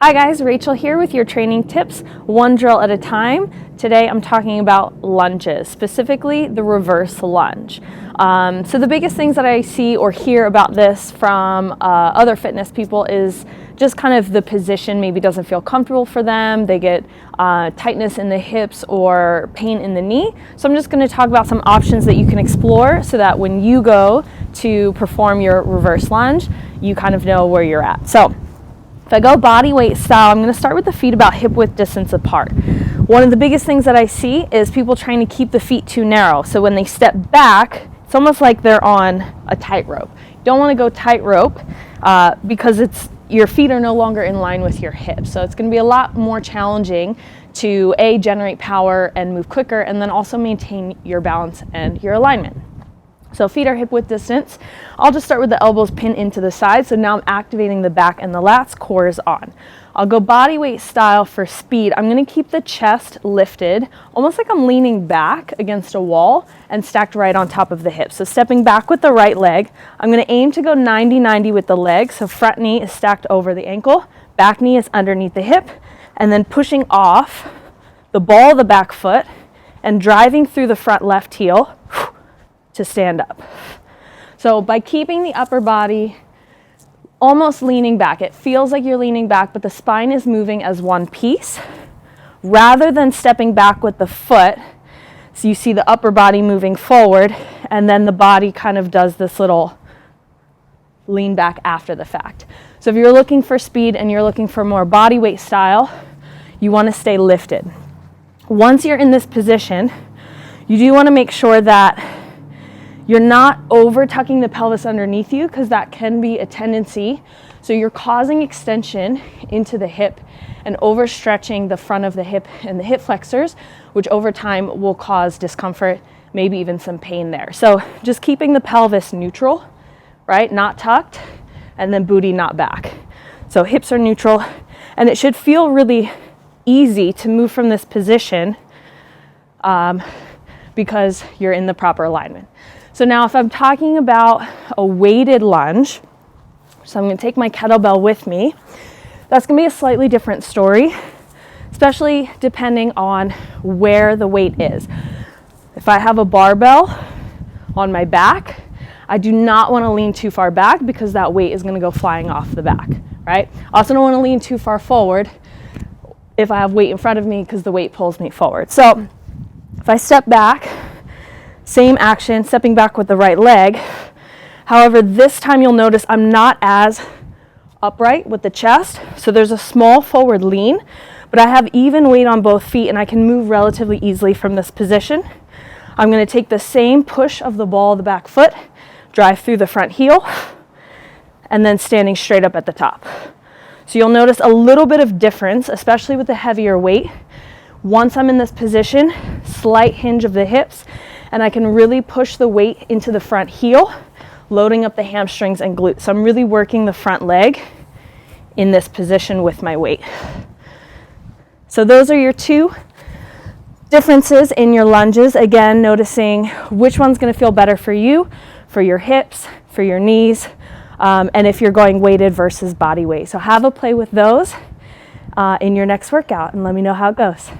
Hi guys, Rachel here with your training tips, one drill at a time. Today I'm talking about lunges, specifically the reverse lunge. So the biggest things that I see or hear about this from other fitness people is just kind of the position maybe doesn't feel comfortable for them. They get tightness in the hips or pain in the knee. So I'm just going to talk about some options that you can explore so that when you go to perform your reverse lunge, you kind of know where you're at. So if I go body weight style, I'm going to start with the feet about hip width distance apart. One of the biggest things that I see is people trying to keep the feet too narrow. So when they step back, it's almost like they're on a tightrope. You don't want to go tightrope because your feet are no longer in line with your hips. So it's going to be a lot more challenging to generate power and move quicker, and then also maintain your balance and your alignment. So feet are hip width distance. I'll just start with the elbows pinned into the side. So now I'm activating the back and the lats, core is on. I'll go body weight style for speed. I'm going to keep the chest lifted, almost like I'm leaning back against a wall and stacked right on top of the hips. So stepping back with the right leg, I'm going to aim to go 90-90 with the leg. So front knee is stacked over the ankle, back knee is underneath the hip, and then pushing off the ball of the back foot and driving through the front left heel to stand up. So by keeping the upper body almost leaning back, it feels like you're leaning back, but the spine is moving as one piece rather than stepping back with the foot. So you see the upper body moving forward, and then the body kind of does this little lean back after the fact. So if you're looking for speed and you're looking for more body weight style, you want to stay lifted. Once you're in this position, you do want to make sure that you're not over tucking the pelvis underneath you, because that can be a tendency. So you're causing extension into the hip and overstretching the front of the hip and the hip flexors, which over time will cause discomfort, maybe even some pain there. So just keeping the pelvis neutral, right? Not tucked, and then booty not back. So hips are neutral, and it should feel really easy to move from this position because you're in the proper alignment. So now if I'm talking about a weighted lunge, so I'm going to take my kettlebell with me, that's going to be a slightly different story, especially depending on where the weight is. If I have a barbell on my back, I do not want to lean too far back because that weight is going to go flying off the back, right? I also don't want to lean too far forward if I have weight in front of me because the weight pulls me forward. So if I step back, same action, stepping back with the right leg. However, this time you'll notice I'm not as upright with the chest. So there's a small forward lean, but I have even weight on both feet and I can move relatively easily from this position. I'm going to take the same push of the ball of the back foot, drive through the front heel, and then standing straight up at the top. So you'll notice a little bit of difference, especially with the heavier weight. Once I'm in this position, slight hinge of the hips, and I can really push the weight into the front heel, loading up the hamstrings and glutes. So I'm really working the front leg in this position with my weight. So those are your two differences in your lunges. Again, noticing which one's going to feel better for you, for your hips, for your knees, and if you're going weighted versus body weight. So have a play with those in your next workout and let me know how it goes.